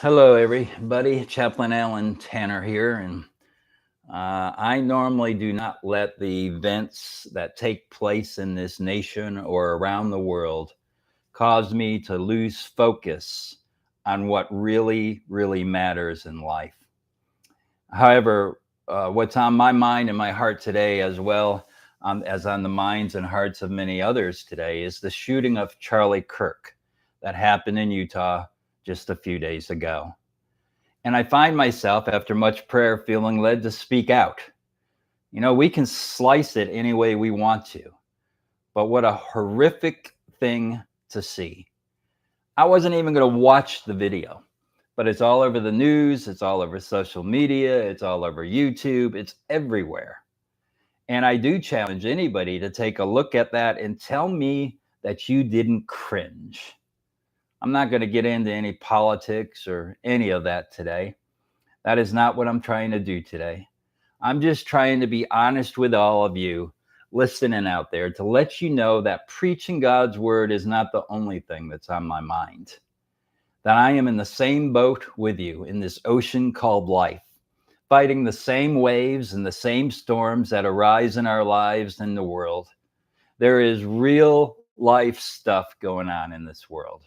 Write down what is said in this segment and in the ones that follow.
Hello, everybody. Chaplain Allen Tanner here, and I normally do not let the events that take place in this nation or around the world cause me to lose focus on what really matters in life. However, what's on my mind and my heart today, as well as on the minds and hearts of many others today, is the shooting of Charlie Kirk that happened in Utah just a few days ago. And I find myself, after much prayer, feeling led to speak out. You know, we can slice it any way we want to, but what a horrific thing to see. I wasn't even going to watch the video, but it's all over the news, it's all over social media, it's all over YouTube, it's everywhere. And I do challenge anybody to take a look at that and tell me that you didn't cringe. I'm not going to get into any politics or any of that today. That is not what I'm trying to do today. I'm just trying to be honest with all of you listening out there to let you know that preaching God's word is not the only thing that's on my mind. That I am in the same boat with you in this ocean called life, fighting the same waves and the same storms that arise in our lives and the world. There is real life stuff going on in this world.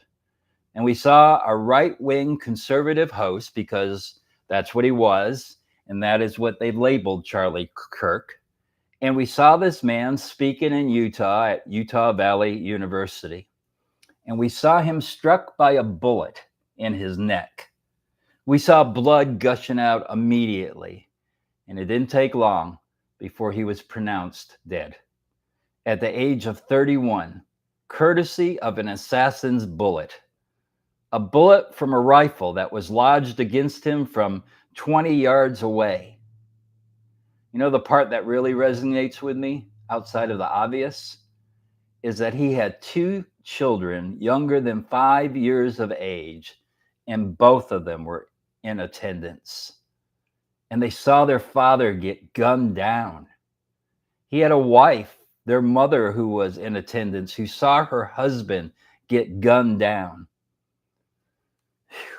And we saw a right-wing conservative host, because that's what he was, and that is what they labeled Charlie Kirk. And we saw this man speaking in Utah at Utah Valley University. And we saw him struck by a bullet in his neck. We saw blood gushing out immediately. And it didn't take long before he was pronounced dead. At the age of 31, courtesy of an assassin's bullet. A bullet from a rifle that was lodged against him from 20 yards away. You know, the part that really resonates with me, outside of the obvious, is that he had two children younger than 5 years of age, and both of them were in attendance. And they saw their father get gunned down. He had a wife, their mother, who was in attendance, who saw her husband get gunned down.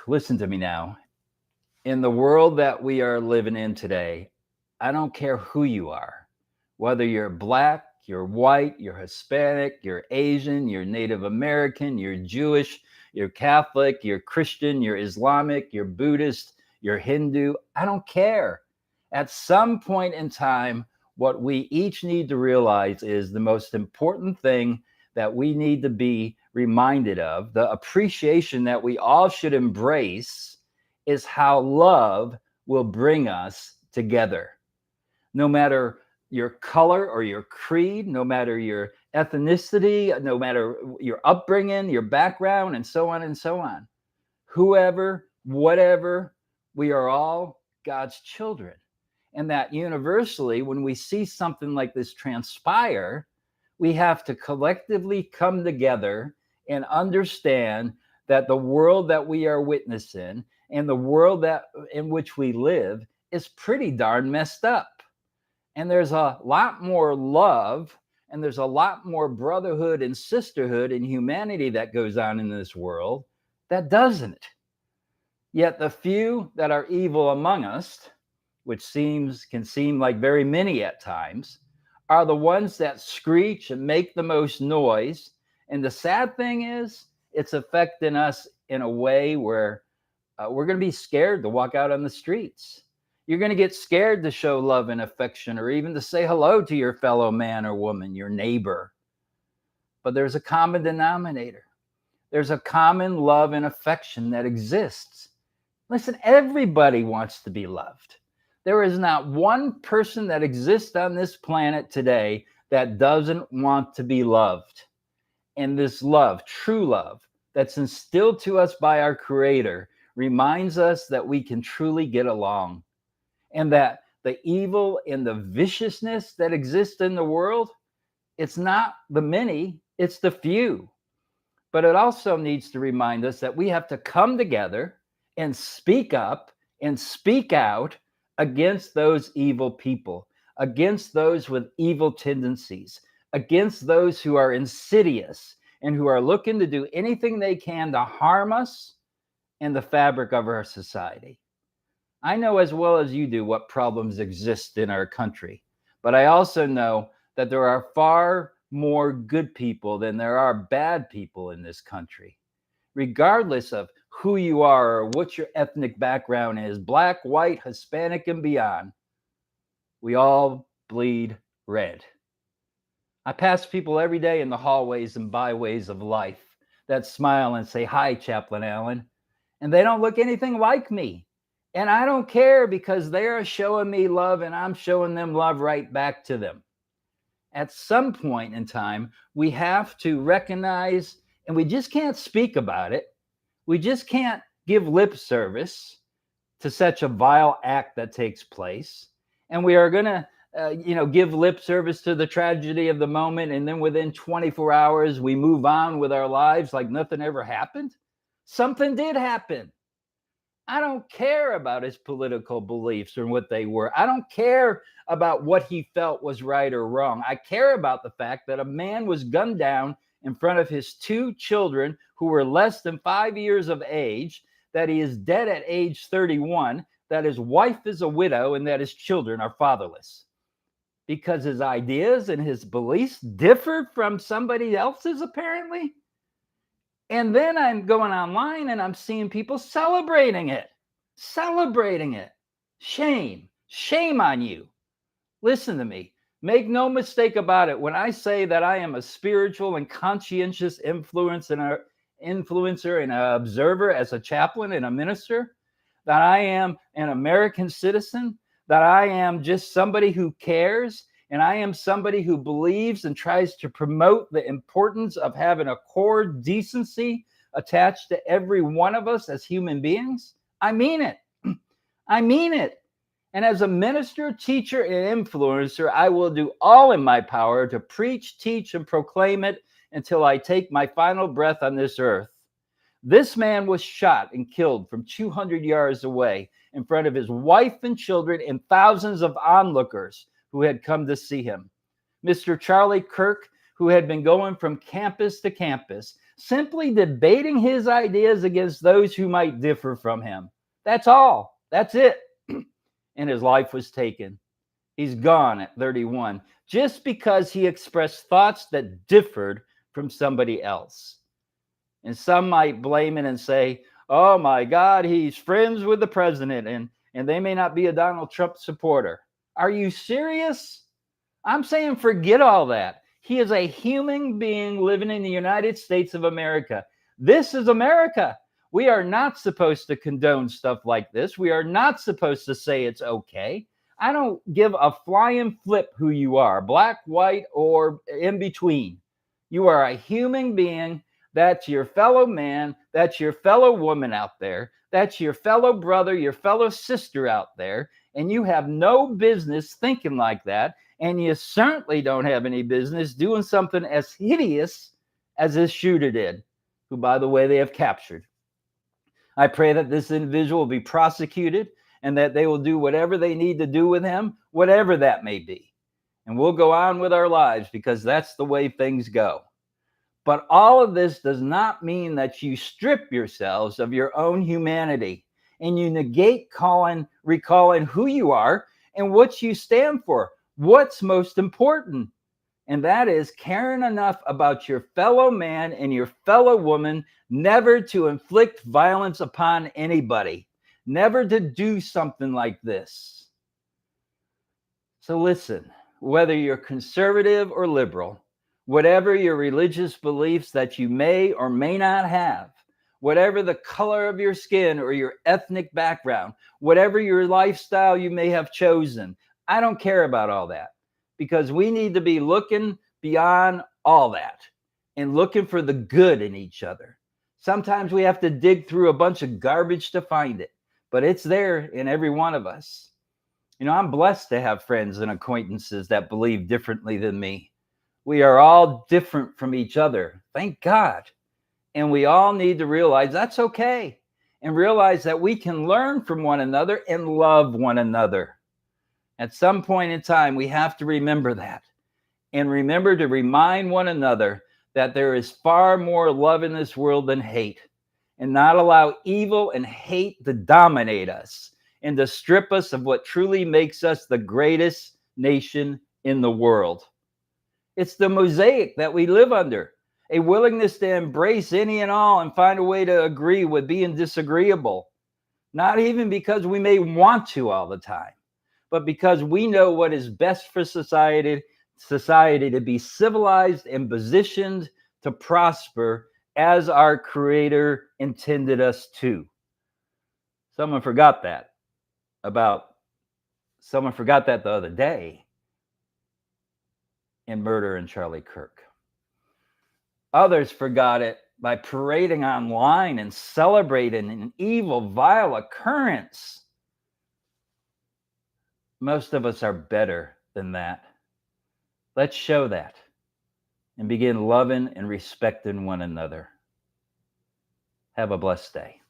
Listen to me now. In the world that we are living in today, I don't care who you are, whether you're black, you're white, you're Hispanic, you're Asian, you're Native American, you're Jewish, you're Catholic, you're Christian, you're Islamic, you're Buddhist, you're Hindu. I don't care. At some point in time, what we each need to realize is the most important thing that we need to be reminded of, the appreciation that we all should embrace, is how love will bring us together. No matter your color or your creed, no matter your ethnicity, no matter your upbringing, your background, and so on and so on. Whoever, whatever, we are all God's children. And that universally, when we see something like this transpire, we have to collectively come together and understand that the world that we are witnessing and the world that in which we live is pretty darn messed up. And there's a lot more love and there's a lot more brotherhood and sisterhood and humanity that goes on in this world that doesn't. Yet the few that are evil among us, which can seem like very many at times, are the ones that screech and make the most noise. And the sad thing is, it's affecting us in a way where we're going to be scared to walk out on the streets. You're going to get scared to show love and affection, or even to say hello to your fellow man or woman, your neighbor. But there's a common denominator. There's a common love and affection that exists. Listen, everybody wants to be loved. There is not one person that exists on this planet today that doesn't want to be loved. And this love, true love, that's instilled to us by our Creator, reminds us that we can truly get along. And that the evil and the viciousness that exists in the world, it's not the many, it's the few. But it also needs to remind us that we have to come together and speak up and speak out against those evil people, against those with evil tendencies, against those who are insidious and who are looking to do anything they can to harm us and the fabric of our society. I know as well as you do what problems exist in our country, but I also know that there are far more good people than there are bad people in this country. Regardless of who you are or what your ethnic background is, black, white, Hispanic, and beyond, we all bleed red. I pass people every day in the hallways and byways of life that smile and say, "Hi, Chaplain Allen." And they don't look anything like me. And I don't care because they're showing me love and I'm showing them love right back to them. At some point in time, we have to recognize, and we just can't speak about it. We just can't give lip service to such a vile act that takes place. And we are going to, give lip service to the tragedy of the moment. And then within 24 hours, we move on with our lives like nothing ever happened. Something did happen. I don't care about his political beliefs or what they were. I don't care about what he felt was right or wrong. I care about the fact that a man was gunned down in front of his two children who were less than 5 years of age, that he is dead at age 31, that his wife is a widow, and that his children are fatherless. Because his ideas and his beliefs differed from somebody else's, apparently. And then I'm going online and I'm seeing people celebrating it. Celebrating it. Shame. Shame on you. Listen to me. Make no mistake about it. When I say that I am a spiritual and conscientious influencer and an observer as a chaplain and a minister, that I am an American citizen, that I am just somebody who cares, and I am somebody who believes and tries to promote the importance of having a core decency attached to every one of us as human beings. I mean it. I mean it. And as a minister, teacher, and influencer, I will do all in my power to preach, teach, and proclaim it until I take my final breath on this earth. This man was shot and killed from 200 yards away in front of his wife and children and thousands of onlookers who had come to see him. Mr. Charlie Kirk, who had been going from campus to campus, simply debating his ideas against those who might differ from him. That's all. That's it. And his life was taken. He's gone at 31, just because he expressed thoughts that differed from somebody else. And some might blame it and say, "Oh my God, he's friends with the president, and they may not be a Donald Trump supporter." Are you serious? I'm saying forget all that. He is a human being living in the United States of America. This is America. We are not supposed to condone stuff like this. We are not supposed to say it's okay. I don't give a flying flip who you are, black, white, or in between. You are a human being. That's your fellow man. That's your fellow woman out there. That's your fellow brother, your fellow sister out there. And you have no business thinking like that. And you certainly don't have any business doing something as hideous as this shooter did, who, by the way, they have captured. I pray that this individual will be prosecuted and that they will do whatever they need to do with him, whatever that may be. And we'll go on with our lives because that's the way things go. But all of this does not mean that you strip yourselves of your own humanity and you negate recalling who you are and what you stand for, what's most important. And that is caring enough about your fellow man and your fellow woman never to inflict violence upon anybody, never to do something like this. So listen, whether you're conservative or liberal, whatever your religious beliefs that you may or may not have, whatever the color of your skin or your ethnic background, whatever your lifestyle you may have chosen, I don't care about all that. Because we need to be looking beyond all that and looking for the good in each other. Sometimes we have to dig through a bunch of garbage to find it, but it's there in every one of us. You know, I'm blessed to have friends and acquaintances that believe differently than me. We are all different from each other, thank God. And we all need to realize that's okay and realize that we can learn from one another and love one another. At some point in time, we have to remember that and remember to remind one another that there is far more love in this world than hate. and not allow evil and hate to dominate us and to strip us of what truly makes us the greatest nation in the world. It's the mosaic that we live under, a willingness to embrace any and all and find a way to agree with being disagreeable, not even because we may want to all the time, but because we know what is best for society to be civilized and positioned to prosper as our Creator intended us to. Someone forgot that the other day in Murder in Charlie Kirk. Others forgot it by parading online and celebrating an evil, vile occurrence. Most of us are better than that. Let's show that and begin loving and respecting one another. Have a blessed day.